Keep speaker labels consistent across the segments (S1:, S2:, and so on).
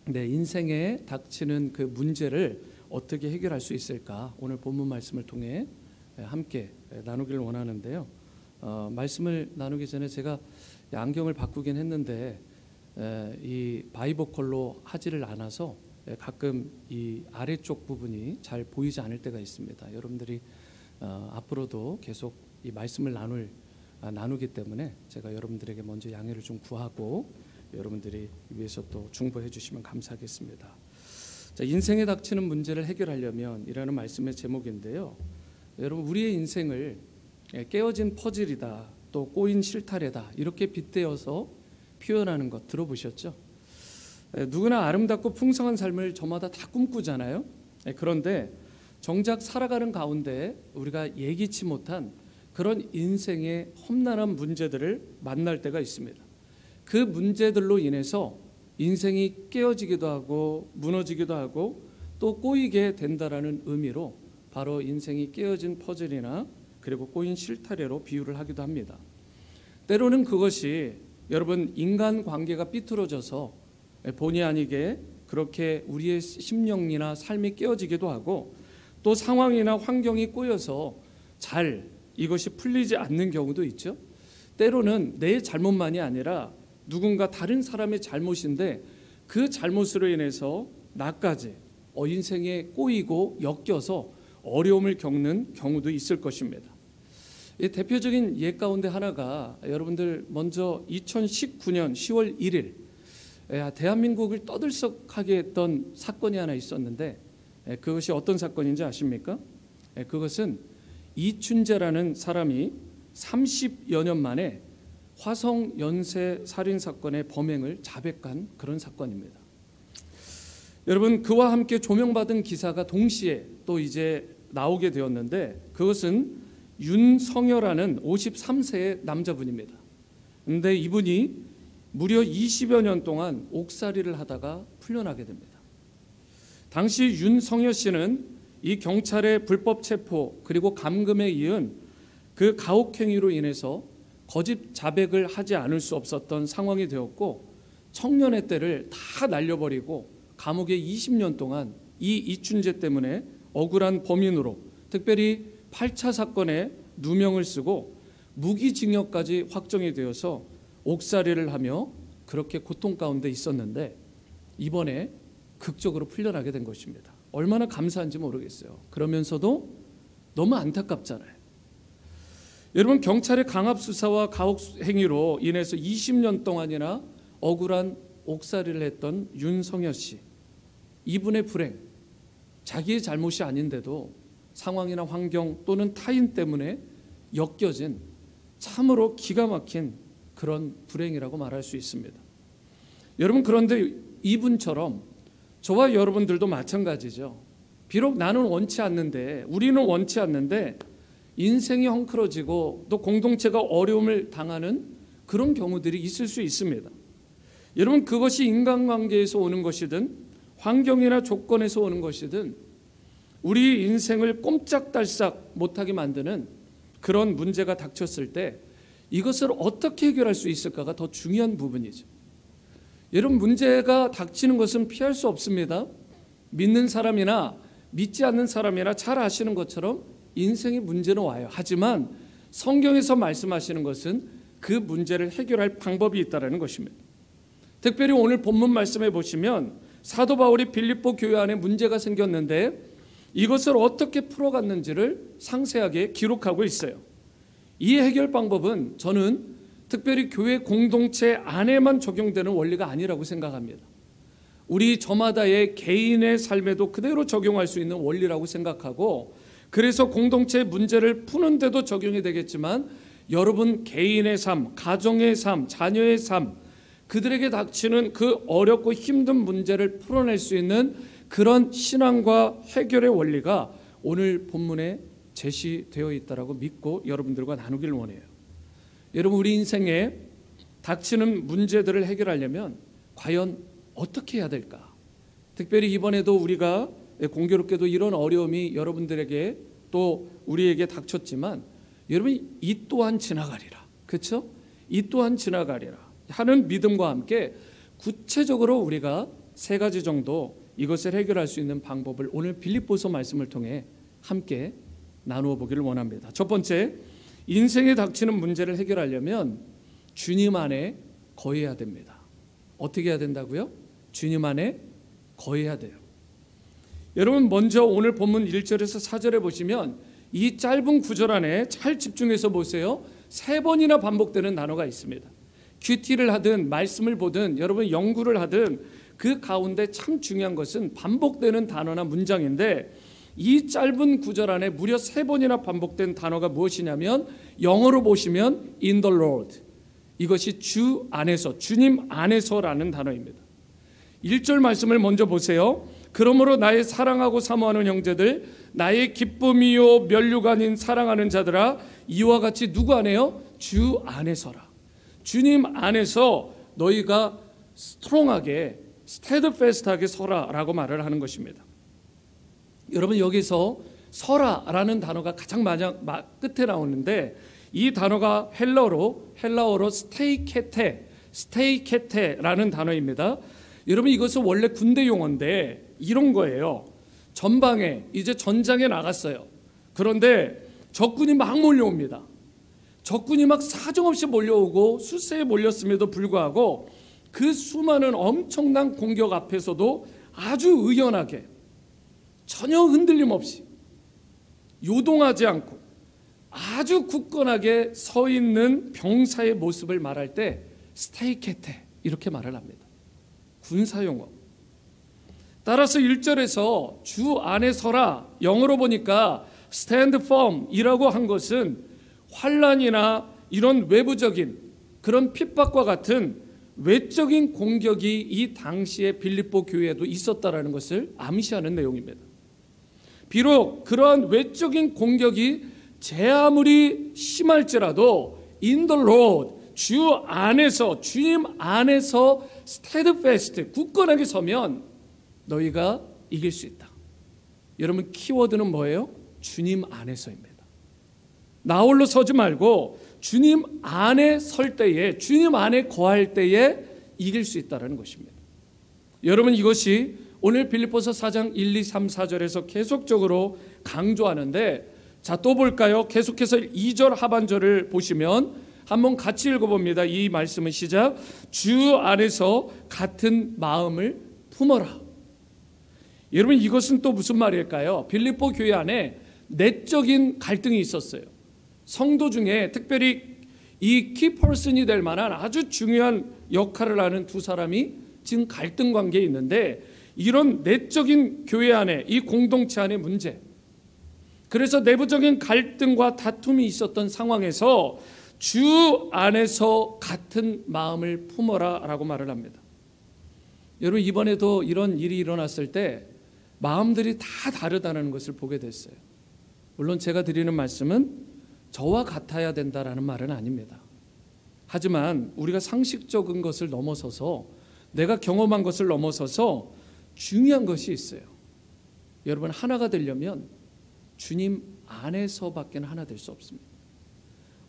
S1: 내 인생에 닥치는 그 문제를 어떻게 해결할 수 있을까? 오늘 본문 말씀을 통해 함께 나누기를 원하는데요. 말씀을 나누기 전에 제가 안경을 바꾸긴 했는데 이 바이보컬로 하지를 않아서 가끔 이 아래쪽 부분이 잘 보이지 않을 때가 있습니다. 여러분들이 앞으로도 계속 이 말씀을 나누기 때문에 제가 여러분들에게 먼저 양해를 좀 구하고 여러분들이 위해서 또 중보해 주시면 감사하겠습니다. 자, 인생에 닥치는 문제를 해결하려면 이라는 말씀의 제목인데요. 여러분, 우리의 인생을 깨어진 퍼즐이다, 또 꼬인 실타래다, 이렇게 빗대어서 표현하는 것 들어보셨죠? 누구나 아름답고 풍성한 삶을 저마다 다 꿈꾸잖아요. 그런데 정작 살아가는 가운데 우리가 예기치 못한 그런 인생의 험난한 문제들을 만날 때가 있습니다. 그 문제들로 인해서 인생이 깨어지기도 하고 무너지기도 하고 또 꼬이게 된다라는 의미로 바로 인생이 깨어진 퍼즐이나 그리고 꼬인 실타래로 비유를 하기도 합니다. 때로는 그것이 여러분 인간관계가 삐뚤어져서 본의 아니게 그렇게 우리의 심령이나 삶이 깨어지기도 하고 또 상황이나 환경이 꼬여서 잘 이것이 풀리지 않는 경우도 있죠. 때로는 내 잘못만이 아니라 누군가 다른 사람의 잘못인데 그 잘못으로 인해서 나까지 인생에 꼬이고 엮여서 어려움을 겪는 경우도 있을 것입니다. 이 대표적인 예 가운데 하나가 여러분들 먼저 2019년 10월 1일 대한민국을 떠들썩하게 했던 사건이 하나 있었는데 그것이 어떤 사건인지 아십니까? 그것은 이춘재라는 사람이 30여 년 만에 화성 연쇄 살인 사건의 범행을 자백한 그런 사건입니다. 여러분, 그와 함께 조명받은 기사가 동시에 또 이제 나오게 되었는데 그것은 윤성여라는 53세의 남자분입니다. 그런데 이분이 무려 20여 년 동안 옥살이를 하다가 풀려나게 됩니다. 당시 윤성여 씨는 이 경찰의 불법 체포 그리고 감금에 이은 그 가혹행위로 인해서 거짓 자백을 하지 않을 수 없었던 상황이 되었고 청년의 때를 다 날려버리고 감옥에 20년 동안 이 이춘재 때문에 억울한 범인으로 특별히 8차 사건에 누명을 쓰고 무기징역까지 확정이 되어서 옥살이를 하며 그렇게 고통 가운데 있었는데 이번에 극적으로 풀려나게 된 것입니다. 얼마나 감사한지 모르겠어요. 그러면서도 너무 안타깝잖아요. 여러분, 경찰의 강압 수사와 가혹 행위로 인해서 20년 동안이나 억울한 옥살이를 했던 윤성여 씨, 이분의 불행, 자기의 잘못이 아닌데도 상황이나 환경 또는 타인 때문에 엮여진 참으로 기가 막힌 그런 불행이라고 말할 수 있습니다. 여러분, 그런데 이분처럼 저와 여러분들도 마찬가지죠. 비록 나는 원치 않는데, 우리는 원치 않는데 인생이 헝클어지고 또 공동체가 어려움을 당하는 그런 경우들이 있을 수 있습니다. 여러분, 그것이 인간관계에서 오는 것이든 환경이나 조건에서 오는 것이든 우리 인생을 꼼짝달싹 못하게 만드는 그런 문제가 닥쳤을 때 이것을 어떻게 해결할 수 있을까가 더 중요한 부분이죠. 여러분, 문제가 닥치는 것은 피할 수 없습니다. 믿는 사람이나 믿지 않는 사람이나 잘 아시는 것처럼 인생의 문제는 와요. 하지만 성경에서 말씀하시는 것은 그 문제를 해결할 방법이 있다는 것입니다. 특별히 오늘 본문 말씀해 보시면 사도 바울이 빌립보 교회 안에 문제가 생겼는데 이것을 어떻게 풀어갔는지를 상세하게 기록하고 있어요. 이 해결 방법은 저는 특별히 교회 공동체 안에만 적용되는 원리가 아니라고 생각합니다. 우리 저마다의 개인의 삶에도 그대로 적용할 수 있는 원리라고 생각하고 그래서 공동체 문제를 푸는 데도 적용이 되겠지만 여러분 개인의 삶, 가정의 삶, 자녀의 삶, 그들에게 닥치는 그 어렵고 힘든 문제를 풀어낼 수 있는 그런 신앙과 해결의 원리가 오늘 본문에 제시되어 있다고 믿고 여러분들과 나누길 원해요. 여러분, 우리 인생에 닥치는 문제들을 해결하려면 과연 어떻게 해야 될까? 특별히 이번에도 우리가 공교롭게도 이런 어려움이 여러분들에게 또 우리에게 닥쳤지만 여러분, 이 또한 지나가리라. 그렇죠? 이 또한 지나가리라 하는 믿음과 함께 구체적으로 우리가 세 가지 정도 이것을 해결할 수 있는 방법을 오늘 빌립보서 말씀을 통해 함께 나누어 보기를 원합니다. 첫 번째, 인생에 닥치는 문제를 해결하려면 주님 안에 거해야 됩니다. 어떻게 해야 된다고요? 주님 안에 거해야 돼요. 여러분, 먼저 오늘 본문 1절에서 4절에 보시면 이 짧은 구절 안에 잘 집중해서 보세요. 3번이나 반복되는 단어가 있습니다. 큐티를 하든 말씀을 보든 여러분 연구를 하든 그 가운데 참 중요한 것은 반복되는 단어나 문장인데, 이 짧은 구절 안에 무려 3번이나 반복된 단어가 무엇이냐면 영어로 보시면 in the Lord, 이것이 주 안에서, 주님 안에서라는 단어입니다. 1절 말씀을 먼저 보세요. 그러므로 나의 사랑하고 사모하는 형제들, 나의 기쁨이요 면류가 아닌 사랑하는 자들아, 이와 같이 누구 안에요? 주 안에서라. 주님 안에서 너희가 스트롱하게, 스테드페스트하게 서라라고 말을 하는 것입니다. 여러분, 여기서 서라라는 단어가 가장 끝에 나오는데, 이 단어가 헬라어로 스테이케테라는 단어입니다. 여러분, 이것은 원래 군대 용어인데 이런 거예요. 전방에 이제 전장에 나갔어요. 그런데 적군이 막 몰려옵니다. 적군이 막 사정없이 몰려오고 수세에 몰렸음에도 불구하고 그 수많은 엄청난 공격 앞에서도 아주 의연하게, 전혀 흔들림 없이, 요동하지 않고 아주 굳건하게 서 있는 병사의 모습을 말할 때 스테이케테 이렇게 말을 합니다. 군사용어. 따라서 1절에서 주 안에 서라, 영어로 보니까 stand firm 이라고 한 것은 환난이나 이런 외부적인 그런 핍박과 같은 외적인 공격이 이 당시에 빌립보 교회에도 있었다라는 것을 암시하는 내용입니다. 비록 그러한 외적인 공격이 제 아무리 심할지라도 in the Lord, 주 안에서, 주님 안에서 steadfast, 굳건하게 서면 너희가 이길 수 있다. 여러분, 키워드는 뭐예요? 주님 안에서입니다. 나 홀로 서지 말고 주님 안에 설 때에, 주님 안에 거할 때에 이길 수 있다는 것입니다. 여러분, 이것이 오늘 빌립보서 4장 1, 2, 3, 4절에서 계속적으로 강조하는데, 자, 또 볼까요? 계속해서 2절 하반절을 보시면 한번 같이 읽어봅니다. 이 말씀은 시작. 주 안에서 같은 마음을 품어라. 여러분, 이것은 또 무슨 말일까요? 빌립보 교회 안에 내적인 갈등이 있었어요. 성도 중에 특별히 이 키퍼슨이 될 만한 아주 중요한 역할을 하는 두 사람이 지금 갈등 관계에 있는데, 이런 내적인 교회 안에, 이 공동체 안의 문제, 그래서 내부적인 갈등과 다툼이 있었던 상황에서 주 안에서 같은 마음을 품어라 라고 말을 합니다. 여러분, 이번에도 이런 일이 일어났을 때 마음들이 다 다르다는 것을 보게 됐어요. 물론 제가 드리는 말씀은 저와 같아야 된다라는 말은 아닙니다. 하지만 우리가 상식적인 것을 넘어서서, 내가 경험한 것을 넘어서서 중요한 것이 있어요. 여러분, 하나가 되려면 주님 안에서밖에 하나 될 수 없습니다.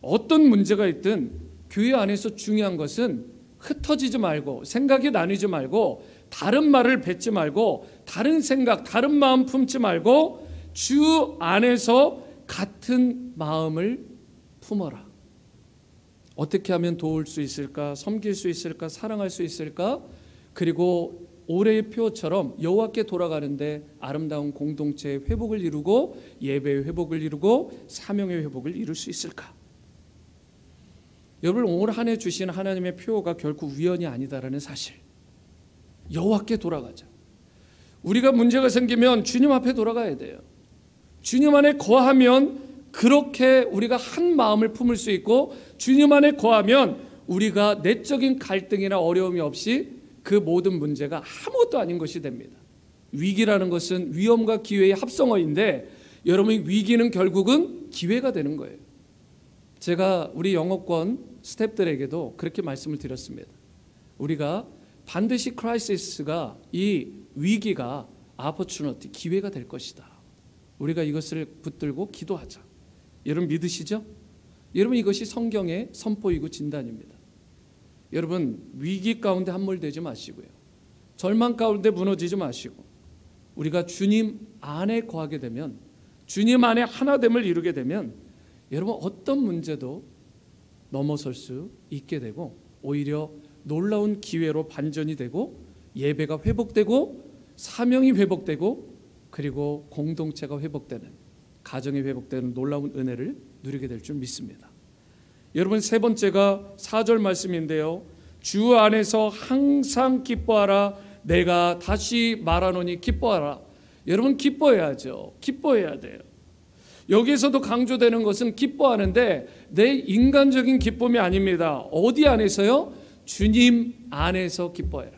S1: 어떤 문제가 있든 교회 안에서 중요한 것은 흩어지지 말고, 생각이 나뉘지 말고, 다른 말을 뱉지 말고, 다른 생각, 다른 마음 품지 말고 주 안에서 같은 마음을 품어라. 어떻게 하면 도울 수 있을까? 섬길 수 있을까? 사랑할 수 있을까? 그리고 올해의 표처럼 여호와께 돌아가는데 아름다운 공동체의 회복을 이루고, 예배의 회복을 이루고, 사명의 회복을 이룰 수 있을까? 여러분, 올 한 해 주신 하나님의 표가 결코 우연이 아니다라는 사실. 여호와께 돌아가자. 우리가 문제가 생기면 주님 앞에 돌아가야 돼요. 주님 안에 거하면 그렇게 우리가 한 마음을 품을 수 있고, 주님 안에 거하면 우리가 내적인 갈등이나 어려움이 없이 그 모든 문제가 아무것도 아닌 것이 됩니다. 위기라는 것은 위험과 기회의 합성어인데, 여러분, 위기는 결국은 기회가 되는 거예요. 제가 우리 영어권 스태프들에게도 그렇게 말씀을 드렸습니다. 우리가 반드시 크라이시스가, 이 위기가 opportunity, 기회가 될 것이다. 우리가 이것을 붙들고 기도하자. 여러분, 믿으시죠? 여러분, 이것이 성경의 선포이고 진단입니다. 여러분, 위기 가운데 함몰되지 마시고요. 절망 가운데 무너지지 마시고 우리가 주님 안에 거하게 되면, 주님 안에 하나됨을 이루게 되면 여러분 어떤 문제도 넘어설 수 있게 되고 오히려 놀라운 기회로 반전이 되고 예배가 회복되고 사명이 회복되고 그리고 공동체가 회복되는, 가정이 회복되는 놀라운 은혜를 누리게 될 줄 믿습니다. 여러분 세 번째가 4절 말씀인데요. 주 안에서 항상 기뻐하라. 내가 다시 말하노니 기뻐하라. 여러분 기뻐해야죠. 기뻐해야 돼요. 여기에서도 강조되는 것은 기뻐하는데 내 인간적인 기쁨이 아닙니다. 어디 안에서요? 주님 안에서 기뻐해라.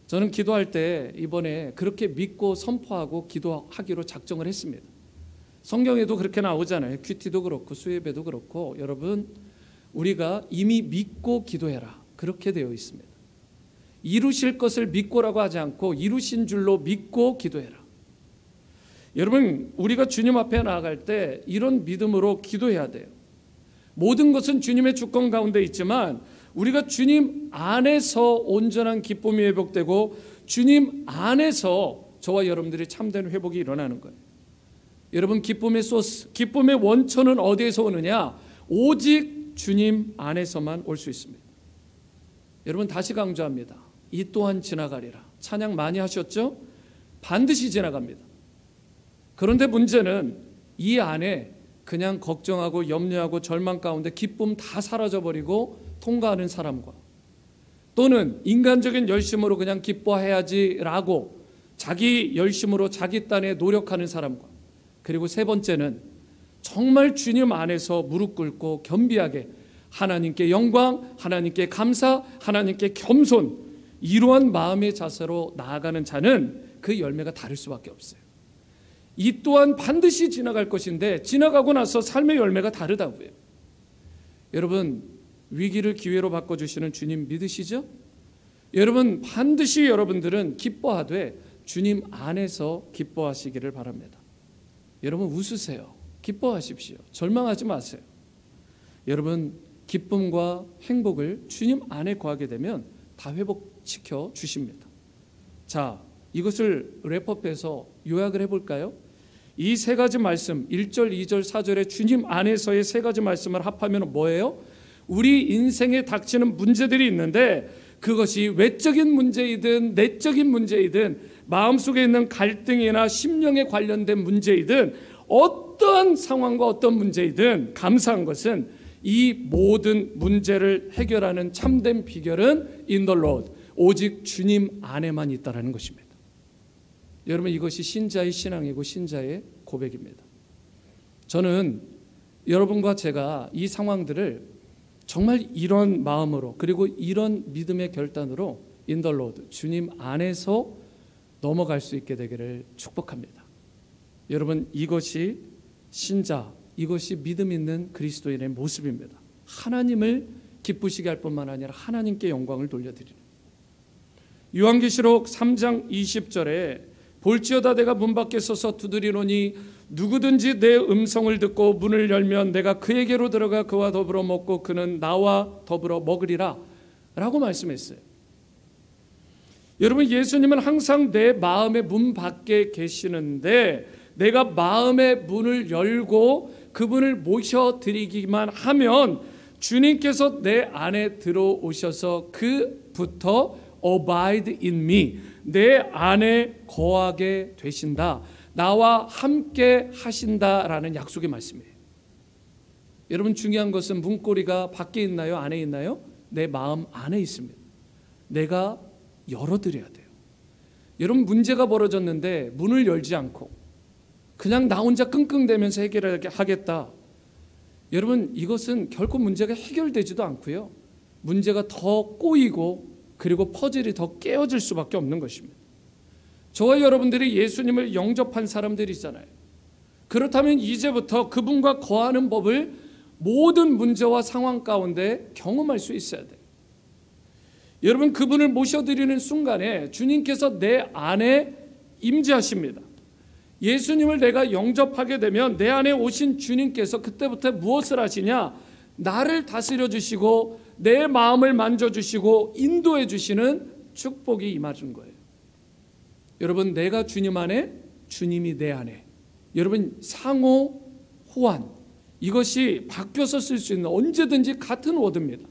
S1: 저는 기도할 때 이번에 그렇게 믿고 선포하고 기도하기로 작정을 했습니다. 성경에도 그렇게 나오잖아요. 큐티도 그렇고 수예배도 그렇고 여러분 우리가 이미 믿고 기도해라 그렇게 되어 있습니다. 이루실 것을 믿고라고 하지 않고 이루신 줄로 믿고 기도해라. 여러분 우리가 주님 앞에 나아갈 때 이런 믿음으로 기도해야 돼요. 모든 것은 주님의 주권 가운데 있지만 우리가 주님 안에서 온전한 기쁨이 회복되고 주님 안에서 저와 여러분들이 참된 회복이 일어나는 거예요. 여러분 기쁨의 소스, 기쁨의 원천은 어디에서 오느냐? 오직 주님 안에서만 올 수 있습니다. 여러분 다시 강조합니다. 이 또한 지나가리라. 찬양 많이 하셨죠? 반드시 지나갑니다. 그런데 문제는 이 안에 그냥 걱정하고 염려하고 절망 가운데 기쁨 다 사라져버리고 통과하는 사람과 또는 인간적인 열심으로 그냥 기뻐해야지라고 자기 열심으로 자기 딴에 노력하는 사람과 그리고 세 번째는 정말 주님 안에서 무릎 꿇고 겸비하게 하나님께 영광, 하나님께 감사, 하나님께 겸손 이러한 마음의 자세로 나아가는 자는 그 열매가 다를 수밖에 없어요. 이 또한 반드시 지나갈 것인데 지나가고 나서 삶의 열매가 다르다고요. 여러분 위기를 기회로 바꿔주시는 주님 믿으시죠? 여러분 반드시 여러분들은 기뻐하되 주님 안에서 기뻐하시기를 바랍니다. 여러분 웃으세요. 기뻐하십시오. 절망하지 마세요. 여러분 기쁨과 행복을 주님 안에 거하게 되면 다 회복시켜 주십니다. 자, 이것을 랩업해서 요약을 해볼까요? 이 세 가지 말씀 1절, 2절, 4절에 주님 안에서의 세 가지 말씀을 합하면 뭐예요? 우리 인생에 닥치는 문제들이 있는데 그것이 외적인 문제이든 내적인 문제이든 마음속에 있는 갈등이나 심령에 관련된 문제이든 어떠한 상황과 어떤 문제이든 감사한 것은 이 모든 문제를 해결하는 참된 비결은 in the Lord, 오직 주님 안에만 있다는 것입니다. 여러분 이것이 신자의 신앙이고 신자의 고백입니다. 저는 여러분과 제가 이 상황들을 정말 이런 마음으로 그리고 이런 믿음의 결단으로 in the Lord, 주님 안에서 넘어갈 수 있게 되기를 축복합니다. 여러분 이것이 신자, 이것이 믿음 있는 그리스도인의 모습입니다. 하나님을 기쁘시게 할 뿐만 아니라 하나님께 영광을 돌려드리는. 요한계시록 3장 20절에 볼지어다 내가 문 밖에 서서 두드리노니 누구든지 내 음성을 듣고 문을 열면 내가 그에게로 들어가 그와 더불어 먹고 그는 나와 더불어 먹으리라 라고 말씀했어요. 여러분 예수님은 항상 내 마음의 문 밖에 계시는데 내가 마음의 문을 열고 그분을 모셔드리기만 하면 주님께서 내 안에 들어오셔서 그부터 abide in me, 내 안에 거하게 되신다, 나와 함께 하신다라는 약속의 말씀이에요. 여러분 중요한 것은 문고리가 밖에 있나요? 안에 있나요? 내 마음 안에 있습니다. 내가 열어드려야 돼요. 여러분 문제가 벌어졌는데 문을 열지 않고 그냥 나 혼자 끙끙대면서 해결하겠다. 여러분 이것은 결코 문제가 해결되지도 않고요. 문제가 더 꼬이고 그리고 퍼즐이 더 깨어질 수밖에 없는 것입니다. 저와 여러분들이 예수님을 영접한 사람들이잖아요. 그렇다면 이제부터 그분과 거하는 법을 모든 문제와 상황 가운데 경험할 수 있어야 돼요. 여러분 그분을 모셔드리는 순간에 주님께서 내 안에 임재하십니다. 예수님을 내가 영접하게 되면 내 안에 오신 주님께서 그때부터 무엇을 하시냐? 나를 다스려 주시고 내 마음을 만져주시고 인도해 주시는 축복이 임하는 거예요. 여러분, 내가 주님 안에, 주님이 내 안에. 여러분, 상호 호환, 이것이 바뀌어서 쓸 수 있는 언제든지 같은 워드입니다.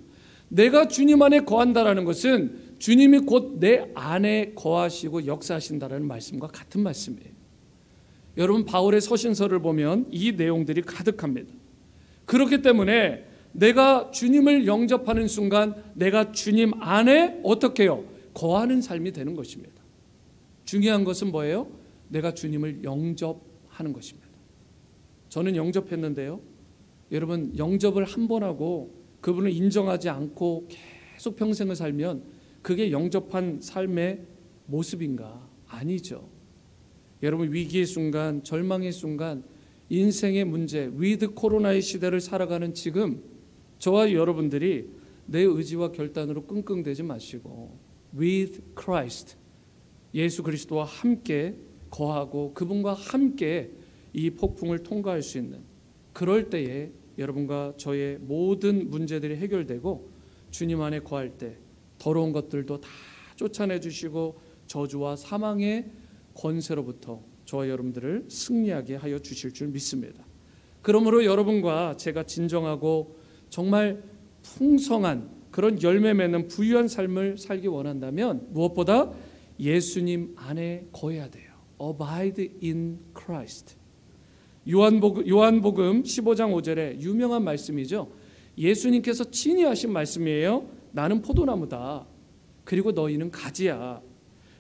S1: 내가 주님 안에 거한다라는 것은 주님이 곧 내 안에 거하시고 역사하신다라는 말씀과 같은 말씀이에요. 여러분, 바울의 서신서를 보면 이 내용들이 가득합니다. 그렇기 때문에 내가 주님을 영접하는 순간 내가 주님 안에 어떻게 해요? 거하는 삶이 되는 것입니다. 중요한 것은 뭐예요? 내가 주님을 영접하는 것입니다. 저는 영접했는데요, 여러분, 영접을 한 번 하고 그분을 인정하지 않고 계속 평생을 살면 그게 영접한 삶의 모습인가? 아니죠. 여러분, 위기의 순간, 절망의 순간, 인생의 문제, 위드 코로나의 시대를 살아가는 지금 저와 여러분들이 내 의지와 결단으로 끙끙대지 마시고 with Christ, 예수 그리스도와 함께 거하고 그분과 함께 이 폭풍을 통과할 수 있는, 그럴 때에 여러분과 저의 모든 문제들이 해결되고 주님 안에 거할 때 더러운 것들도 다 쫓아내 주시고 저주와 사망의 권세로부터 저와 여러분들을 승리하게 하여 주실 줄 믿습니다. 그러므로 여러분과 제가 진정하고 정말 풍성한 그런 열매 맺는 부유한 삶을 살기 원한다면 무엇보다 예수님 안에 거해야 돼요. Abide in Christ. 요한복음 15장 5절에 유명한 말씀이죠. 예수님께서 친히 하신 말씀이에요. 나는 포도나무다. 그리고 너희는 가지야.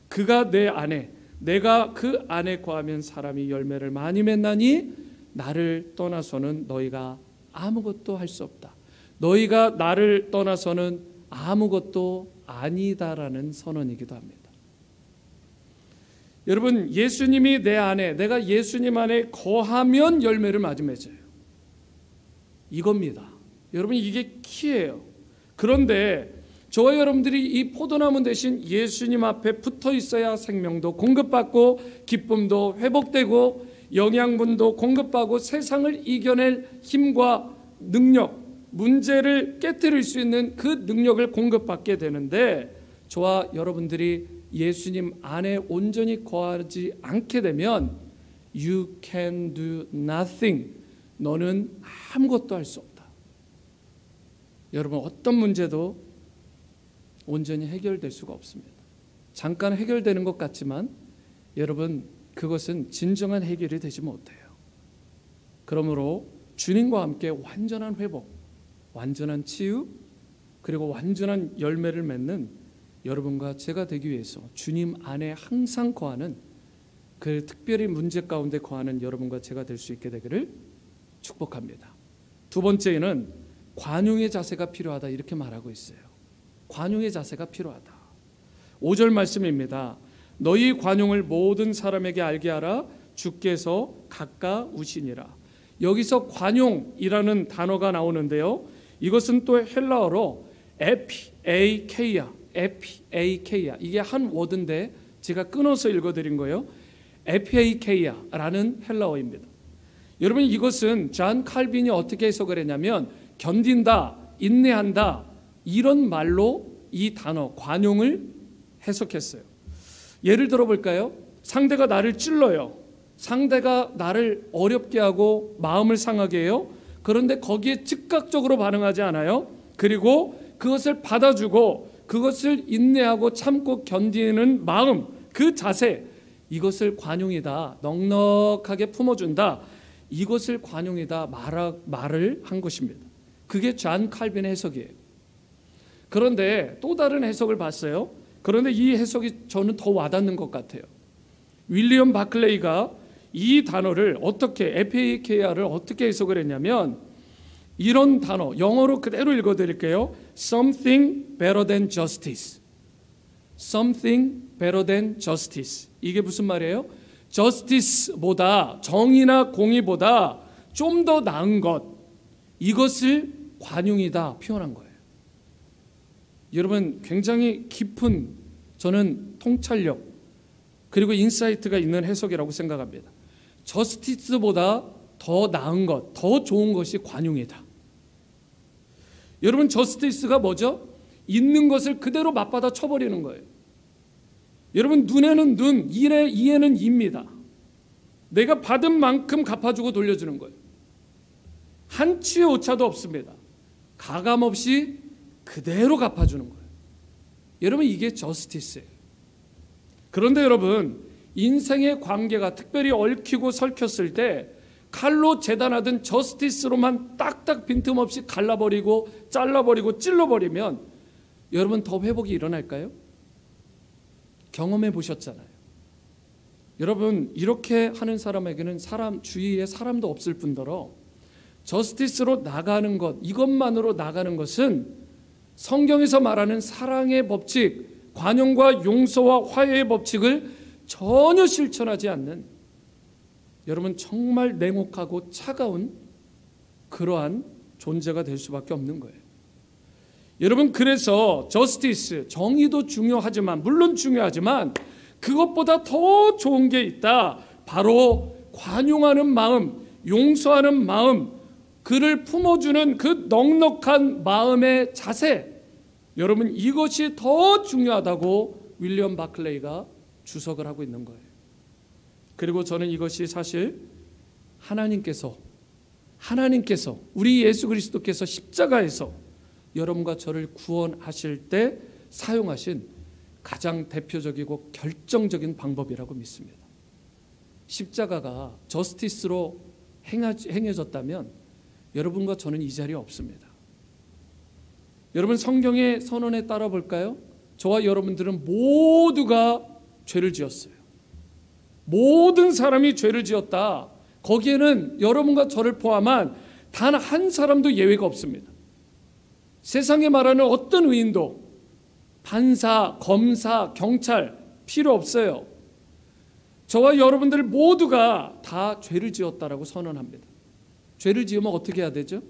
S1: 그가 내 안에, 내가 그 안에 거하면 사람이 열매를 많이 맺나니 나를 떠나서는 너희가 아무것도 할 수 없다. 너희가 나를 떠나서는 아무것도 아니다라는 선언이기도 합니다. 여러분, 예수님이 내 안에, 내가 예수님 안에 거하면 열매를 많이 맺어요. 이겁니다. 여러분, 이게 키예요. 그런데 저와 여러분들이 이 포도나무 대신 예수님 앞에 붙어 있어야 생명도 공급받고 기쁨도 회복되고 영양분도 공급받고 세상을 이겨낼 힘과 능력, 문제를 깨뜨릴 수 있는 그 능력을 공급받게 되는데, 저와 여러분들이 예수님 안에 온전히 거하지 않게 되면 You can do nothing. 너는 아무것도 할 수 없다. 여러분, 어떤 문제도 온전히 해결될 수가 없습니다. 잠깐 해결되는 것 같지만 여러분, 그것은 진정한 해결이 되지 못해요. 그러므로 주님과 함께 완전한 회복, 완전한 치유, 그리고 완전한 열매를 맺는 여러분과 제가 되기 위해서 주님 안에 항상 거하는, 그 특별히 문제 가운데 거하는 여러분과 제가 될 수 있게 되기를 축복합니다. 두 번째는 관용의 자세가 필요하다, 이렇게 말하고 있어요. 관용의 자세가 필요하다. 5절 말씀입니다. 너희 관용을 모든 사람에게 알게 하라. 주께서 가까우시니라. 여기서 관용이라는 단어가 나오는데요, 이것은 또 헬라어로 에피에이케이아, 이게 한 워드인데 제가 끊어서 읽어드린 거예요. 에피에이케이아라는 헬라어입니다. 여러분, 이것은 존 칼빈이 어떻게 해석을 했냐면 견딘다, 인내한다, 이런 말로 이 단어 관용을 해석했어요. 예를 들어 볼까요? 상대가 나를 찔러요. 상대가 나를 어렵게 하고 마음을 상하게 해요. 그런데 거기에 즉각적으로 반응하지 않아요. 그리고 그것을 받아주고 그것을 인내하고 참고 견디는 마음, 그 자세, 이것을 관용이다, 넉넉하게 품어준다, 이것을 관용이다 말을 한 것입니다. 그게 존 칼빈의 해석이에요. 그런데 또 다른 해석을 봤어요. 그런데 이 해석이 저는 더 와닿는 것 같아요. 윌리엄 바클레이가 이 단어를 어떻게, 에피케이아를 어떻게 해석을 했냐면 이런 단어, 영어로 그대로 읽어드릴게요. Something better than justice. Something better than justice. 이게 무슨 말이에요? justice보다, 정의나 공의보다 좀 더 나은 것, 이것을 관용이다 표현한 거예요. 여러분, 굉장히 깊은, 저는 통찰력 그리고 인사이트가 있는 해석이라고 생각합니다. 저스티스보다 더 나은 것, 더 좋은 것이 관용이다. 여러분, 저스티스가 뭐죠? 있는 것을 그대로 맞받아 쳐버리는 거예요. 여러분, 눈에는 눈, 이에는 이입니다. 내가 받은 만큼 갚아주고 돌려주는 거예요. 한치의 오차도 없습니다. 가감없이 그대로 갚아주는 거예요. 여러분, 이게 저스티스예요. 그런데 여러분, 인생의 관계가 특별히 얽히고 설켰을 때 칼로 재단하든 저스티스로만 딱딱 빈틈없이 갈라버리고 잘라버리고 찔러버리면 여러분, 더 회복이 일어날까요? 경험해 보셨잖아요. 여러분, 이렇게 하는 사람에게는 주위에 사람도 없을 뿐더러 저스티스로 나가는 것, 이것만으로 나가는 것은 성경에서 말하는 사랑의 법칙, 관용과 용서와 화해의 법칙을 전혀 실천하지 않는, 여러분, 정말 냉혹하고 차가운 그러한 존재가 될 수밖에 없는 거예요. 여러분, 그래서 저스티스, 정의도 중요하지만, 물론 중요하지만 그것보다 더 좋은 게 있다. 바로 관용하는 마음, 용서하는 마음, 그를 품어주는 그 넉넉한 마음의 자세, 여러분, 이것이 더 중요하다고 윌리엄 바클레이가 주석을 하고 있는 거예요. 그리고 저는 이것이 사실 하나님께서 우리 예수 그리스도께서 십자가에서 여러분과 저를 구원하실 때 사용하신 가장 대표적이고 결정적인 방법이라고 믿습니다. 십자가가 저스티스로 행해졌다면 여러분과 저는 이 자리에 없습니다. 여러분, 성경의 선언에 따라 볼까요? 저와 여러분들은 모두가 죄를 지었어요. 모든 사람이 죄를 지었다. 거기에는 여러분과 저를 포함한 단 한 사람도 예외가 없습니다. 세상에 말하는 어떤 의인도 판사, 검사, 경찰 필요 없어요. 저와 여러분들 모두가 다 죄를 지었다라고 선언합니다. 죄를 지으면 어떻게 해야 되죠?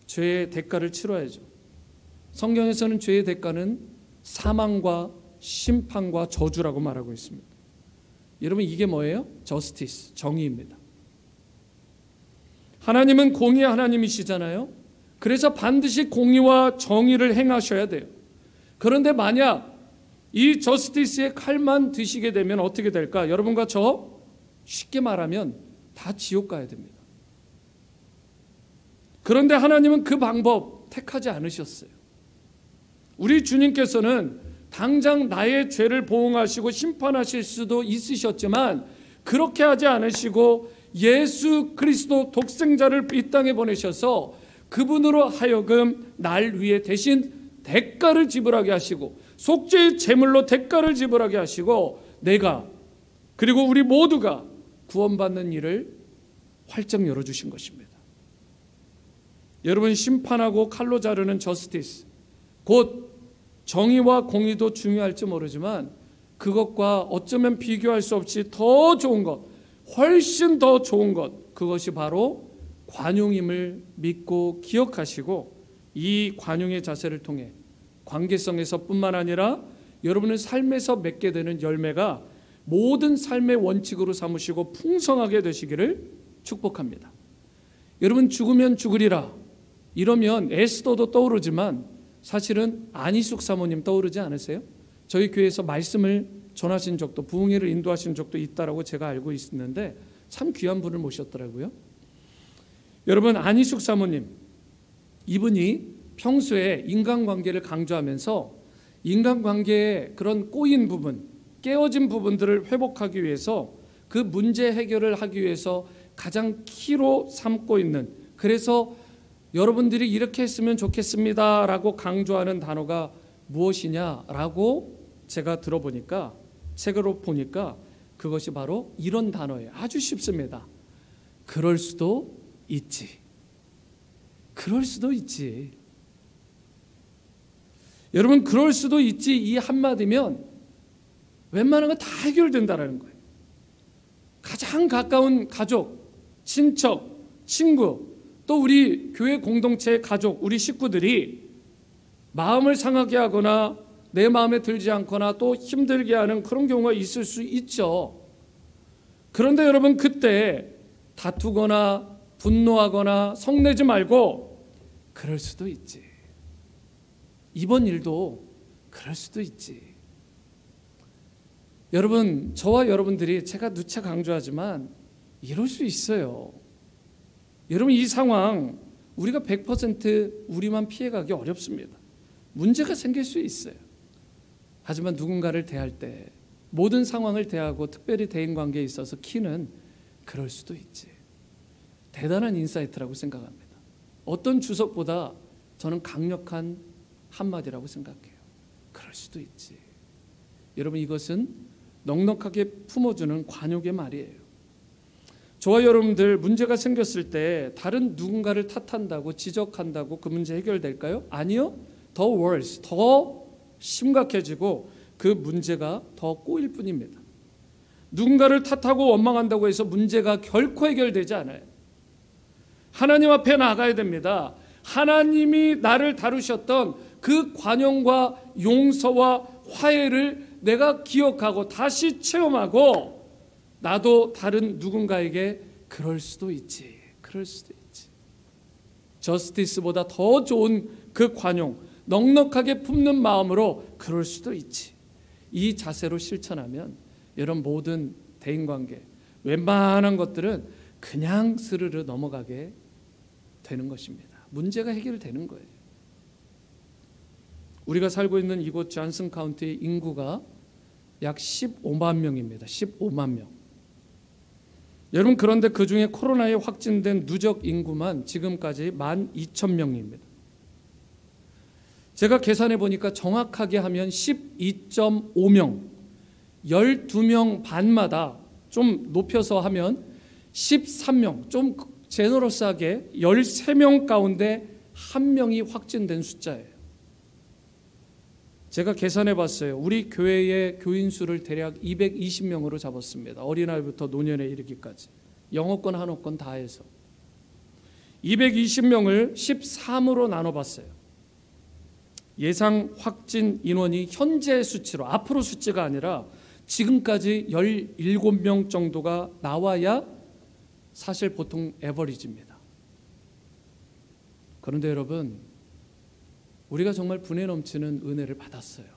S1: 죄의 대가를 치러야죠. 성경에서는 죄의 대가는 사망과 심판과 저주라고 말하고 있습니다. 여러분, 이게 뭐예요? 저스티스, 정의입니다. 하나님은 공의의 하나님이시잖아요. 그래서 반드시 공의와 정의를 행하셔야 돼요. 그런데 만약 이 저스티스의 칼만 드시게 되면 어떻게 될까? 여러분과 저 쉽게 말하면 다 지옥 가야 됩니다. 그런데 하나님은 그 방법 택하지 않으셨어요. 우리 주님께서는 당장 나의 죄를 보응하시고 심판하실 수도 있으셨지만 그렇게 하지 않으시고 예수 그리스도 독생자를 이 땅에 보내셔서 그분으로 하여금 날 위해 대신 대가를 지불하게 하시고 속죄의 제물로 대가를 지불하게 하시고 내가 그리고 우리 모두가 구원받는 일을 활짝 열어주신 것입니다. 여러분, 심판하고 칼로 자르는 저스티스, 곧 정의와 공의도 중요할지 모르지만 그것과 어쩌면 비교할 수 없이 더 좋은 것, 훨씬 더 좋은 것, 그것이 바로 관용임을 믿고 기억하시고 이 관용의 자세를 통해 관계성에서 뿐만 아니라 여러분의 삶에서 맺게 되는 열매가 모든 삶의 원칙으로 삼으시고 풍성하게 되시기를 축복합니다. 여러분, 죽으면 죽으리라 이러면 에스더도 떠오르지만 사실은 안희숙 사모님 떠오르지 않으세요? 저희 교회에서 말씀을 전하신 적도, 부흥회를 인도하신 적도 있다라고 제가 알고 있는데 참 귀한 분을 모셨더라고요. 여러분, 안희숙 사모님, 이분이 평소에 인간관계를 강조하면서 인간관계의 그런 꼬인 부분, 깨어진 부분들을 회복하기 위해서 그 문제 해결을 하기 위해서 가장 키로 삼고 있는, 그래서 여러분들이 이렇게 했으면 좋겠습니다 라고 강조하는 단어가 무엇이냐라고 제가 들어보니까, 책으로 보니까 그것이 바로 이런 단어예요. 아주 쉽습니다. 그럴 수도 있지. 그럴 수도 있지. 여러분, 그럴 수도 있지 이 한마디면 웬만한 거 다 해결된다는 거예요. 가장 가까운 가족, 친척, 친구, 또 우리 교회 공동체의 가족, 우리 식구들이 마음을 상하게 하거나 내 마음에 들지 않거나 또 힘들게 하는 그런 경우가 있을 수 있죠. 그런데 여러분, 그때 다투거나 분노하거나 성내지 말고 그럴 수도 있지. 이번 일도 그럴 수도 있지. 여러분, 저와 여러분들이 제가 누차 강조하지만 이럴 수 있어요. 여러분, 이 상황 우리가 100% 우리만 피해가기 어렵습니다. 문제가 생길 수 있어요. 하지만 누군가를 대할 때, 모든 상황을 대하고 특별히 대인관계에 있어서 키는 그럴 수도 있지. 대단한 인사이트라고 생각합니다. 어떤 주석보다 저는 강력한 한마디라고 생각해요. 그럴 수도 있지. 여러분, 이것은 넉넉하게 품어주는 관용의 말이에요. 저와 여러분들 문제가 생겼을 때 다른 누군가를 탓한다고, 지적한다고 그 문제 해결될까요? 아니요. 더 worse, 더 심각해지고 그 문제가 더 꼬일 뿐입니다. 누군가를 탓하고 원망한다고 해서 문제가 결코 해결되지 않아요. 하나님 앞에 나가야 됩니다. 하나님이 나를 다루셨던 그 관용과 용서와 화해를 내가 기억하고 다시 체험하고, 나도 다른 누군가에게 그럴 수도 있지, 그럴 수도 있지. 저스티스보다 더 좋은 그 관용, 넉넉하게 품는 마음으로 그럴 수도 있지. 이 자세로 실천하면 여러분, 모든 대인관계, 웬만한 것들은 그냥 스르르 넘어가게 되는 것입니다. 문제가 해결되는 거예요. 우리가 살고 있는 이곳 존슨 카운티의 인구가 약 15만 명입니다. 15만 명. 여러분, 그런데 그 중에 코로나에 확진된 누적 인구만 지금까지 12,000명입니다. 제가 계산해 보니까 정확하게 하면 12.5명, 12명 반마다 좀 높여서 하면 13명, 좀 제너러스하게 13명 가운데 1명이 확진된 숫자예요. 제가 계산해 봤어요. 우리 교회의 교인 수를 대략 220명으로 잡았습니다. 어린아이부터 노년에 이르기까지. 영어권, 한어권 다 해서. 220명을 13으로 나눠봤어요. 예상 확진 인원이 현재 수치로, 앞으로 수치가 아니라 지금까지 17명 정도가 나와야 사실 보통 에버리지입니다. 그런데 여러분, 우리가 정말 분에 넘치는 은혜를 받았어요.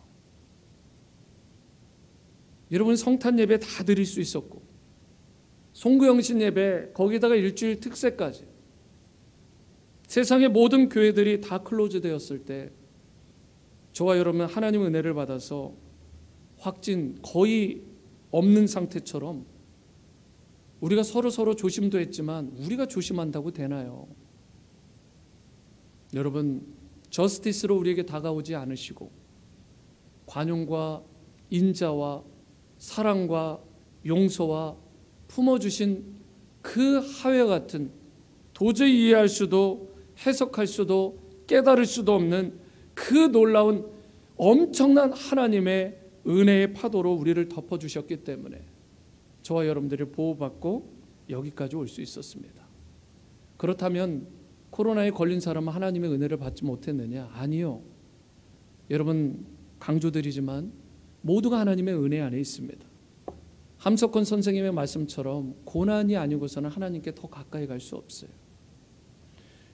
S1: 여러분, 성탄 예배 다 드릴 수 있었고, 송구영신 예배 거기다가 일주일 특세까지, 세상의 모든 교회들이 다 클로즈 되었을 때 저와 여러분 하나님의 은혜를 받아서 확진 거의 없는 상태처럼 우리가 서로 조심도 했지만 우리가 조심한다고 되나요? 여러분, 저스티스로 우리에게 다가오지 않으시고 관용과 인자와 사랑과 용서와 품어주신 그 하회 같은, 도저히 이해할 수도 해석할 수도 깨달을 수도 없는 그 놀라운 엄청난 하나님의 은혜의 파도로 우리를 덮어주셨기 때문에 저와 여러분들이 보호받고 여기까지 올 수 있었습니다. 그렇다면 코로나에 걸린 사람은 하나님의 은혜를 받지 못했느냐? 아니요. 여러분, 강조드리지만 모두가 하나님의 은혜 안에 있습니다. 함석헌 선생님의 말씀처럼 고난이 아니고서는 하나님께 더 가까이 갈 수 없어요.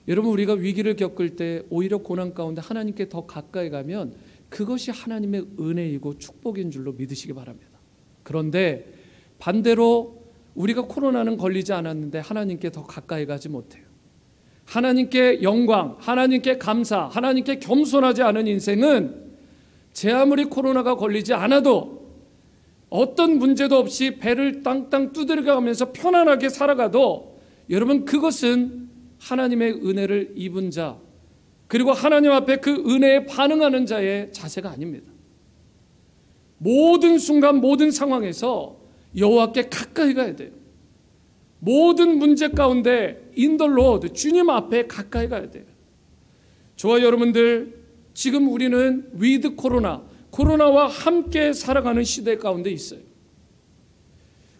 S1: 여러분, 우리가 위기를 겪을 때 오히려 고난 가운데 하나님께 더 가까이 가면 그것이 하나님의 은혜이고 축복인 줄로 믿으시기 바랍니다. 그런데 반대로 우리가 코로나는 걸리지 않았는데 하나님께 더 가까이 가지 못해요. 하나님께 영광, 하나님께 감사, 하나님께 겸손하지 않은 인생은 제 아무리 코로나가 걸리지 않아도 어떤 문제도 없이 배를 땅땅 두드려가면서 편안하게 살아가도 여러분, 그것은 하나님의 은혜를 입은 자, 그리고 하나님 앞에 그 은혜에 반응하는 자의 자세가 아닙니다. 모든 순간, 모든 상황에서 여호와께 가까이 가야 돼요. 모든 문제 가운데 in the Lord, 주님 앞에 가까이 가야 돼요. 저와 여러분들, 지금 우리는 with 코로나와 함께 살아가는 시대 가운데 있어요.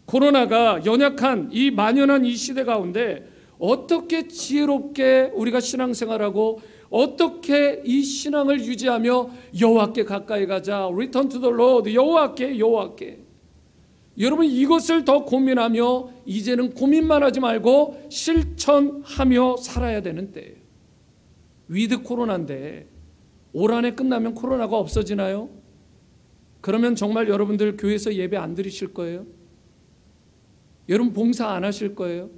S1: 코로나가 연약한 이 만연한 이 시대 가운데 어떻게 지혜롭게 우리가 신앙생활하고 어떻게 이 신앙을 유지하며 여호와께 가까이 가자, Return to the Lord, 여호와께. 여러분, 이것을 더 고민하며 이제는 고민만 하지 말고 실천하며 살아야 되는 때예요. 위드 코로나인데 올 한 해 끝나면 코로나가 없어지나요? 그러면 정말 여러분들 교회에서 예배 안 드리실 거예요? 여러분 봉사 안 하실 거예요?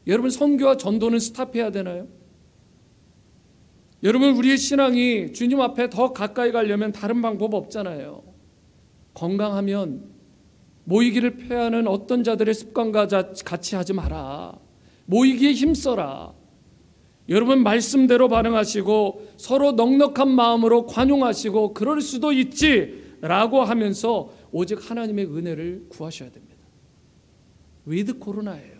S1: 여러분 선교와 전도는 스탑해야 되나요? 여러분 우리의 신앙이 주님 앞에 더 가까이 가려면 다른 방법 없잖아요. 건강하면 모이기를 폐하는 어떤 자들의 습관과 같이 하지 마라. 모이기에 힘써라. 여러분 말씀대로 반응하시고 서로 넉넉한 마음으로 관용하시고 그럴 수도 있지라고 하면서 오직 하나님의 은혜를 구하셔야 됩니다. 위드 코로나예요.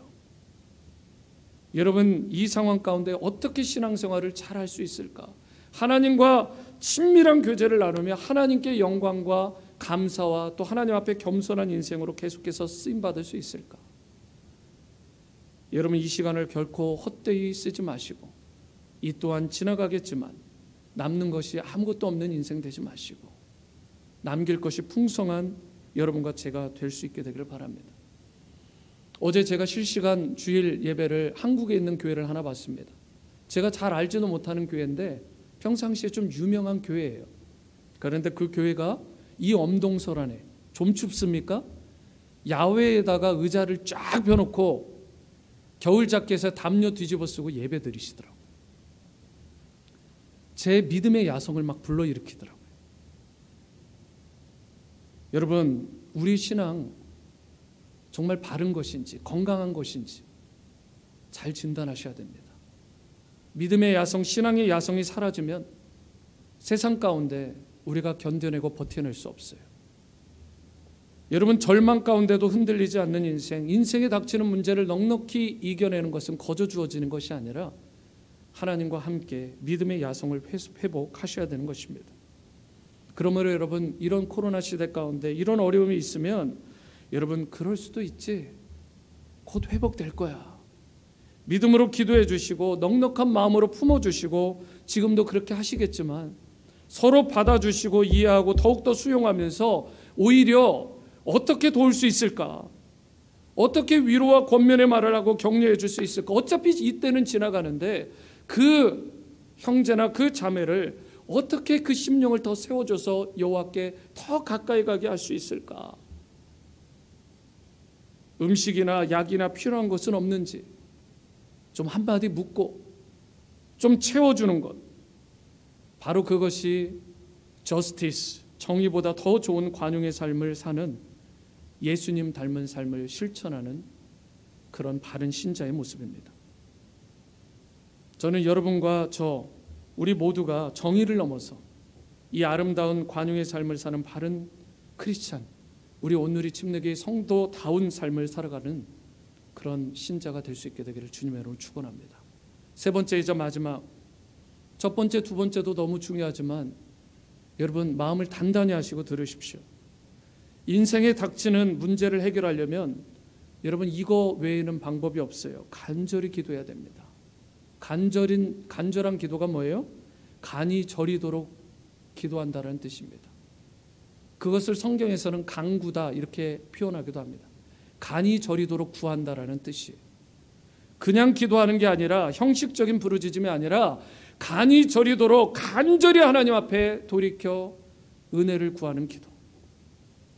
S1: 여러분 이 상황 가운데 어떻게 신앙생활을 잘 할 수 있을까? 하나님과 친밀한 교제를 나누며 하나님께 영광과 감사와 또 하나님 앞에 겸손한 인생으로 계속해서 쓰임받을 수 있을까? 여러분 이 시간을 결코 헛되이 쓰지 마시고 이 또한 지나가겠지만 남는 것이 아무것도 없는 인생 되지 마시고 남길 것이 풍성한 여러분과 제가 될 수 있게 되기를 바랍니다. 어제 제가 실시간 주일 예배를 한국에 있는 교회를 하나 봤습니다. 제가 잘 알지도 못하는 교회인데 평상시에 좀 유명한 교회예요. 그런데 그 교회가 이 엄동설 안에 좀 춥습니까? 야외에다가 의자를 쫙 펴놓고 겨울 자켓에 담요 뒤집어 쓰고 예배 드리시더라고요. 제 믿음의 야성을 막 불러일으키더라고요. 여러분 우리 신앙 정말 바른 것인지 건강한 것인지 잘 진단하셔야 됩니다. 믿음의 야성, 신앙의 야성이 사라지면 세상 가운데 우리가 견뎌내고 버텨낼 수 없어요. 여러분 절망 가운데도 흔들리지 않는 인생에 닥치는 문제를 넉넉히 이겨내는 것은 거저 주어지는 것이 아니라 하나님과 함께 믿음의 야성을 회복하셔야 되는 것입니다. 그러므로 여러분 이런 코로나 시대 가운데 이런 어려움이 있으면 여러분 그럴 수도 있지, 곧 회복될 거야. 믿음으로 기도해 주시고 넉넉한 마음으로 품어주시고 지금도 그렇게 하시겠지만 서로 받아주시고 이해하고 더욱더 수용하면서 오히려 어떻게 도울 수 있을까? 어떻게 위로와 권면의 말을 하고 격려해 줄 수 있을까? 어차피 이때는 지나가는데 그 형제나 그 자매를 어떻게 그 심령을 더 세워줘서 여호와께 더 가까이 가게 할 수 있을까? 음식이나 약이나 필요한 것은 없는지 좀 한마디 묻고 좀 채워주는 것, 바로 그것이 저스티스, 정의보다 더 좋은 관용의 삶을 사는 예수님 닮은 삶을 실천하는 그런 바른 신자의 모습입니다. 저는 여러분과 우리 모두가 정의를 넘어서 이 아름다운 관용의 삶을 사는 바른 크리스찬, 우리 온누리 침례교회 성도다운 삶을 살아가는 그런 신자가 될 수 있게 되기를 주님의 이름으로 축원합니다. 세 번째이자 마지막, 첫 번째, 두 번째도 너무 중요하지만 여러분 마음을 단단히 하시고 들으십시오. 인생에 닥치는 문제를 해결하려면 여러분 이거 외에는 방법이 없어요. 간절히 기도해야 됩니다. 간절한 기도가 뭐예요? 간이 저리도록 기도한다는 뜻입니다. 그것을 성경에서는 간구다 이렇게 표현하기도 합니다. 간이 저리도록 구한다라는 뜻이에요. 그냥 기도하는 게 아니라 형식적인 부르짖음이 아니라 간이 저리도록 간절히 하나님 앞에 돌이켜 은혜를 구하는 기도.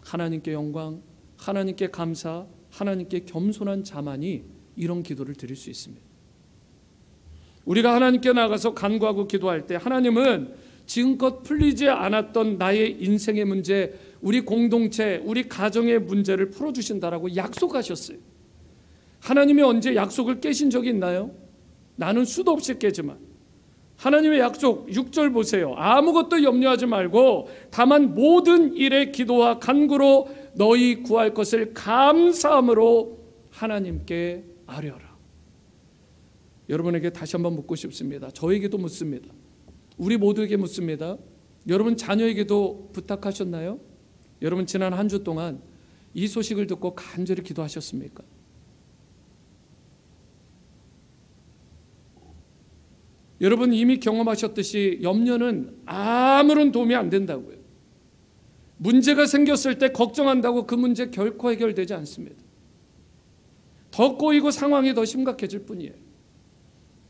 S1: 하나님께 영광, 하나님께 감사, 하나님께 겸손한 자만이 이런 기도를 드릴 수 있습니다. 우리가 하나님께 나가서 간구하고 기도할 때 하나님은 지금껏 풀리지 않았던 나의 인생의 문제, 우리 공동체, 우리 가정의 문제를 풀어주신다라고 약속하셨어요. 하나님이 언제 약속을 깨신 적이 있나요? 나는 수도 없이 깨지만 하나님의 약속 6절 보세요. 아무것도 염려하지 말고 다만 모든 일에 기도와 간구로 너희 구할 것을 감사함으로 하나님께 아뢰어라. 여러분에게 다시 한번 묻고 싶습니다. 저에게도 묻습니다. 우리 모두에게 묻습니다. 여러분 자녀에게도 부탁하셨나요? 여러분 지난 한 주 동안 이 소식을 듣고 간절히 기도하셨습니까? 여러분 이미 경험하셨듯이 염려는 아무런 도움이 안 된다고요. 문제가 생겼을 때 걱정한다고 그 문제 결코 해결되지 않습니다. 더 꼬이고 상황이 더 심각해질 뿐이에요.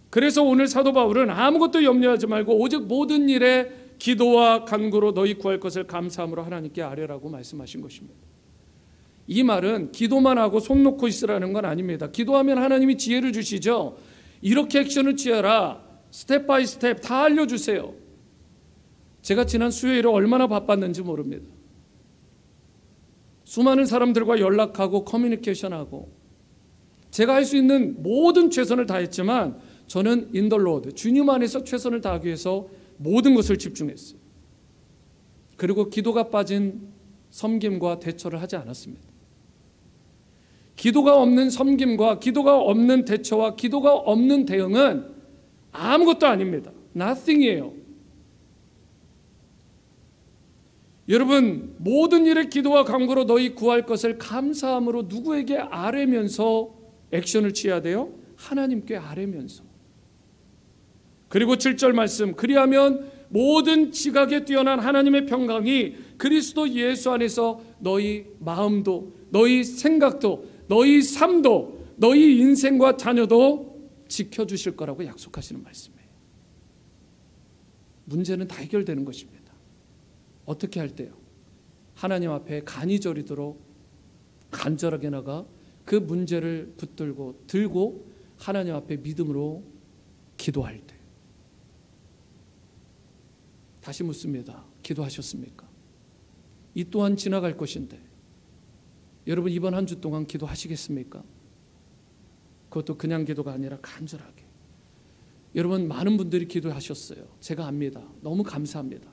S1: 그래서 오늘 사도 바울은 아무것도 염려하지 말고 오직 모든 일에 기도와 간구로 너희 구할 것을 감사함으로 하나님께 아뢰라고 말씀하신 것입니다. 이 말은 기도만 하고 손 놓고 있으라는 건 아닙니다. 기도하면 하나님이 지혜를 주시죠. 이렇게 액션을 취하라. 스텝 바이 스텝 다 알려주세요. 제가 지난 수요일에 얼마나 바빴는지 모릅니다. 수많은 사람들과 연락하고 커뮤니케이션하고 제가 할 수 있는 모든 최선을 다했지만 저는 인 더 로드, 주님 안에서 최선을 다하기 위해서 모든 것을 집중했어요. 그리고 기도가 빠진 섬김과 대처를 하지 않았습니다. 기도가 없는 섬김과 기도가 없는 대처와 기도가 없는 대응은 아무것도 아닙니다. nothing이에요. 여러분, 모든 일에 기도와 간구로 너희 구할 것을 감사함으로 누구에게 아뢰면서 액션을 취해야 돼요? 하나님께 아뢰면서. 그리고 7절 말씀, 그리하면 모든 지각에 뛰어난 하나님의 평강이 그리스도 예수 안에서 너희 마음도 너희 생각도 너희 삶도 너희 인생과 자녀도 지켜주실 거라고 약속하시는 말씀이에요. 문제는 다 해결되는 것입니다. 어떻게 할 때요? 하나님 앞에 간이 저리도록 간절하게 나가 그 문제를 붙들고 들고 하나님 앞에 믿음으로 기도할 때. 다시 묻습니다. 기도하셨습니까? 이 또한 지나갈 것인데 여러분 이번 한 주 동안 기도하시겠습니까? 그것도 그냥 기도가 아니라 간절하게. 여러분 많은 분들이 기도하셨어요. 제가 압니다. 너무 감사합니다.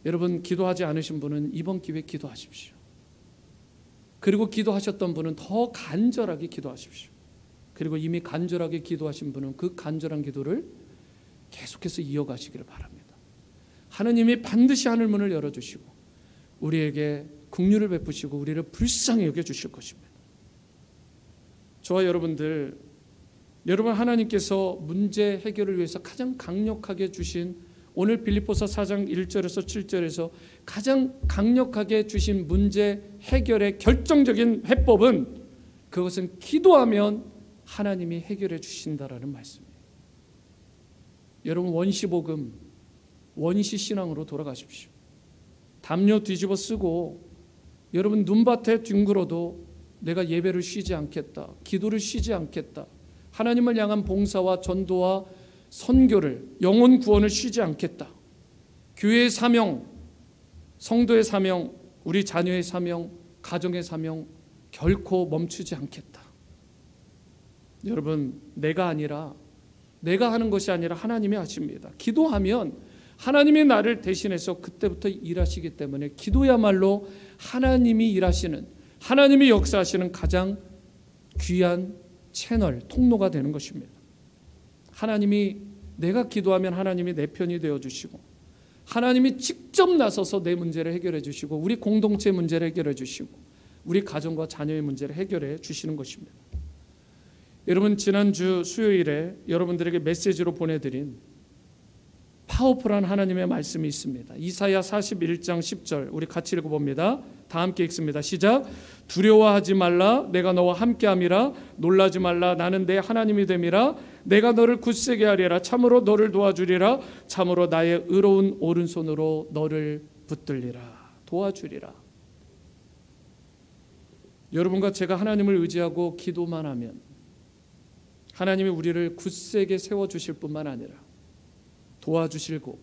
S1: 여러분 기도하지 않으신 분은 이번 기회에 기도하십시오. 그리고 기도하셨던 분은 더 간절하게 기도하십시오. 그리고 이미 간절하게 기도하신 분은 그 간절한 기도를 계속해서 이어가시기를 바랍니다. 하나님이 반드시 하늘문을 열어주시고 우리에게 긍휼을 베푸시고 우리를 불쌍히 여겨주실 것입니다. 저와 여러분 하나님께서 문제 해결을 위해서 가장 강력하게 주신 오늘 빌립보서 4장 1절에서 7절에서 가장 강력하게 주신 문제 해결의 결정적인 해법은 그것은 기도하면 하나님이 해결해 주신다라는 말씀이에요. 여러분 원시복음, 원시신앙으로 돌아가십시오. 담요 뒤집어 쓰고 여러분 눈밭에 뒹굴어도 내가 예배를 쉬지 않겠다. 기도를 쉬지 않겠다. 하나님을 향한 봉사와 전도와 선교를, 영혼 구원을 쉬지 않겠다. 교회의 사명, 성도의 사명, 우리 자녀의 사명, 가정의 사명 결코 멈추지 않겠다. 여러분 내가 하는 것이 아니라 하나님이 하십니다. 기도하면 하나님이 나를 대신해서 그때부터 일하시기 때문에 기도야말로 하나님이 일하시는, 하나님이 역사하시는 가장 귀한 채널, 통로가 되는 것입니다. 하나님이, 내가 기도하면 하나님이 내 편이 되어주시고 하나님이 직접 나서서 내 문제를 해결해 주시고 우리 공동체 문제를 해결해 주시고 우리 가정과 자녀의 문제를 해결해 주시는 것입니다. 여러분 지난주 수요일에 여러분들에게 메시지로 보내드린 파워풀한 하나님의 말씀이 있습니다. 이사야 41장 10절 우리 같이 읽어봅니다. 다 함께 읽습니다. 시작. 두려워하지 말라. 내가 너와 함께함이라. 놀라지 말라. 나는 내 하나님이 됨이라. 내가 너를 굳세게 하리라. 참으로 너를 도와주리라. 참으로 나의 의로운 오른손으로 너를 붙들리라. 도와주리라. 여러분과 제가 하나님을 의지하고 기도만 하면 하나님이 우리를 굳세게 세워주실 뿐만 아니라 도와주시고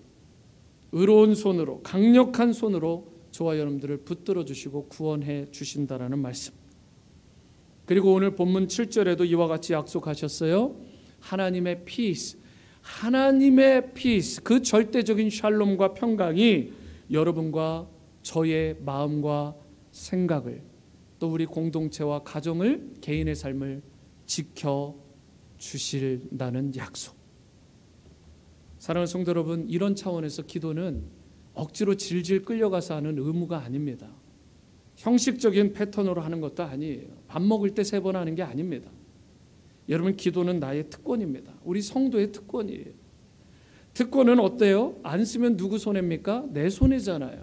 S1: 의로운 손으로, 강력한 손으로 저와 여러분들을 붙들어 주시고 구원해 주신다라는 말씀. 그리고 오늘 본문 7절에도 이와 같이 약속하셨어요. 하나님의 피스, 하나님의 피스, 그 절대적인 샬롬과 평강이 여러분과 저의 마음과 생각을, 또 우리 공동체와 가정을, 개인의 삶을 지켜 주신다는 약속. 사랑하는 성도 여러분, 이런 차원에서 기도는 억지로 질질 끌려가서 하는 의무가 아닙니다. 형식적인 패턴으로 하는 것도 아니에요. 밥 먹을 때 3번 하는 게 아닙니다. 여러분 기도는 나의 특권입니다. 우리 성도의 특권이에요. 특권은 어때요? 안 쓰면 누구 손해입니까? 내 손해잖아요.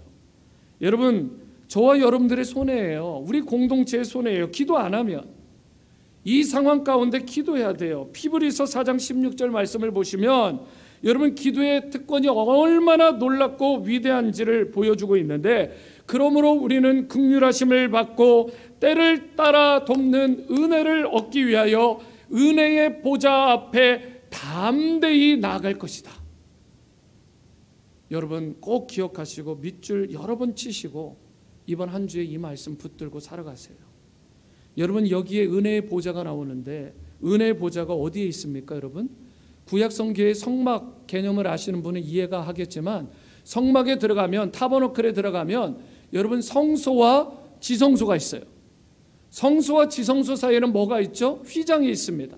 S1: 여러분 저와 여러분들의 손해예요. 우리 공동체의 손해예요. 기도 안 하면. 이 상황 가운데 기도해야 돼요. 히브리서 4장 16절 말씀을 보시면 여러분, 기도의 특권이 얼마나 놀랍고 위대한지를 보여주고 있는데, 그러므로 우리는 긍휼하심을 받고 때를 따라 돕는 은혜를 얻기 위하여 은혜의 보좌 앞에 담대히 나아갈 것이다. 여러분 꼭 기억하시고 밑줄 여러 번 치시고 이번 한 주에 이 말씀 붙들고 살아가세요. 여러분, 여기에 은혜의 보좌가 나오는데 은혜의 보좌가 어디에 있습니까? 여러분, 구약성경의 성막 개념을 아시는 분은 이해가 하겠지만, 성막에 들어가면, 타버너클에 들어가면 여러분 성소와 지성소가 있어요. 성소와 지성소 사이에는 뭐가 있죠? 휘장이 있습니다.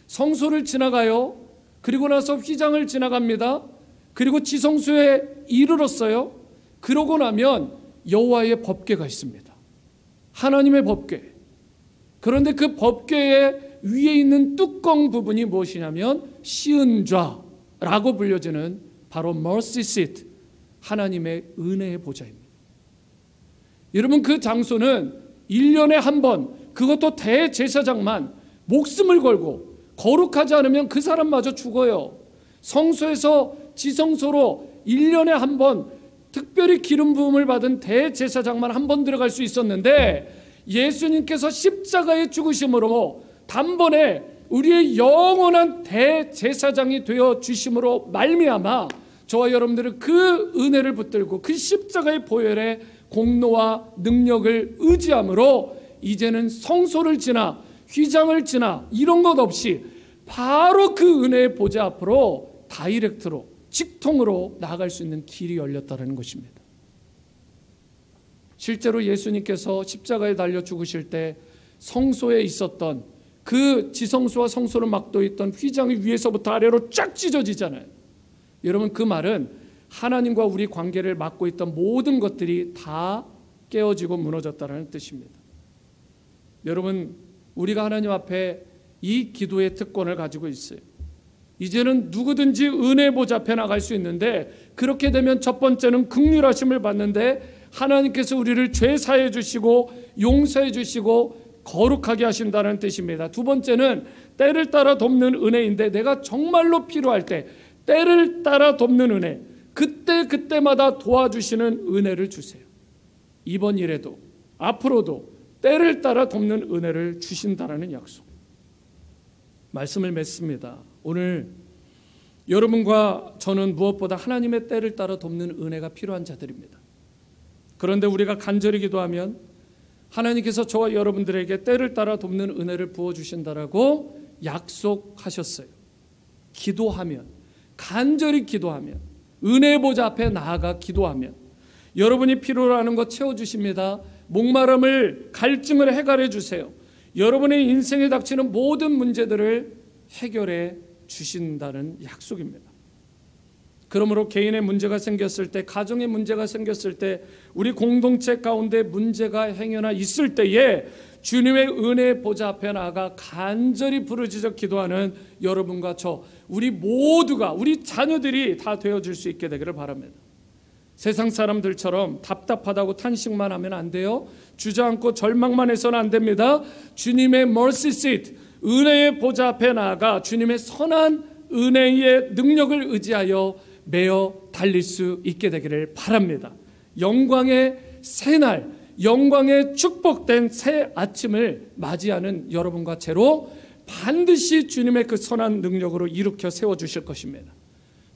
S1: 성소를 지나가요. 그리고 나서 휘장을 지나갑니다. 그리고 지성소에 이르렀어요. 그러고 나면 여호와의 법궤가 있습니다. 하나님의 법궤. 그런데 그 법궤의 위에 있는 뚜껑 부분이 무엇이냐면 시은좌라고 불려지는 바로 mercy seat, 하나님의 은혜의 보좌입니다. 여러분, 그 장소는 1년에 한 번, 그것도 대제사장만 목숨을 걸고 거룩하지 않으면 그 사람마저 죽어요. 성소에서 지성소로 1년에 한 번 특별히 기름 부음을 받은 대제사장만 한 번 들어갈 수 있었는데, 예수님께서 십자가의 죽으심으로 단번에 우리의 영원한 대제사장이 되어 주심으로 말미암아 저와 여러분들은 그 은혜를 붙들고 그 십자가의 보혈의 공로와 능력을 의지함으로 이제는 성소를 지나 휘장을 지나 이런 것 없이 바로 그 은혜의 보좌 앞으로 다이렉트로, 직통으로 나아갈 수 있는 길이 열렸다는 것입니다. 실제로 예수님께서 십자가에 달려 죽으실 때 성소에 있었던 그 지성소와 성소를 막고 있던 휘장이 위에서부터 아래로 쫙 찢어지잖아요. 여러분, 그 말은 하나님과 우리 관계를 막고 있던 모든 것들이 다 깨어지고 무너졌다는 뜻입니다. 여러분, 우리가 하나님 앞에 이 기도의 특권을 가지고 있어요. 이제는 누구든지 은혜 보좌 앞에 나갈 수 있는데, 그렇게 되면 첫 번째는 긍휼하심을 받는데 하나님께서 우리를 죄 사해 주시고 용서해 주시고 거룩하게 하신다는 뜻입니다. 두 번째는 때를 따라 돕는 은혜인데, 내가 정말로 필요할 때 때를 따라 돕는 은혜, 그때마다 도와주시는 은혜를 주세요. 이번 일에도 앞으로도 때를 따라 돕는 은혜를 주신다는 약속. 말씀을 맺습니다. 오늘 여러분과 저는 무엇보다 하나님의 때를 따라 돕는 은혜가 필요한 자들입니다. 그런데 우리가 간절히 기도하면 하나님께서 저와 여러분들에게 때를 따라 돕는 은혜를 부어주신다라고 약속하셨어요. 기도하면, 간절히 기도하면, 은혜 보좌 앞에 나아가 기도하면 여러분이 필요로 하는 것 채워주십니다. 목마름을, 갈증을 해결해 주세요. 여러분의 인생에 닥치는 모든 문제들을 해결해 주신다는 약속입니다. 그러므로 개인의 문제가 생겼을 때, 가정의 문제가 생겼을 때, 우리 공동체 가운데 문제가 행여나 있을 때에 주님의 은혜 보좌 앞에 나아가 간절히 부르짖어 기도하는 여러분과 저, 우리 모두가, 우리 자녀들이 다 되어줄 수 있게 되기를 바랍니다. 세상 사람들처럼 답답하다고 탄식만 하면 안 돼요. 주저앉고 절망만 해서는 안 됩니다. 주님의 mercy seat, 은혜의 보좌 앞에 나아가 주님의 선한 은혜의 능력을 의지하여 매어 달릴 수 있게 되기를 바랍니다. 영광의 새날, 영광의 축복된 새 아침을 맞이하는 여러분과 제로 반드시 주님의 그 선한 능력으로 일으켜 세워주실 것입니다.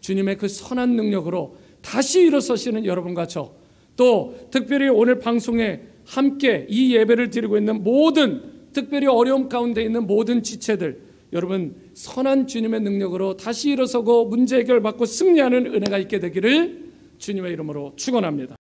S1: 주님의 그 선한 능력으로 다시 일어서시는 여러분과 저, 또 특별히 오늘 방송에 함께 이 예배를 드리고 있는 모든, 특별히 어려움 가운데 있는 모든 지체들, 여러분 선한 주님의 능력으로 다시 일어서고 문제 해결받고 승리하는 은혜가 있게 되기를 주님의 이름으로 축원합니다.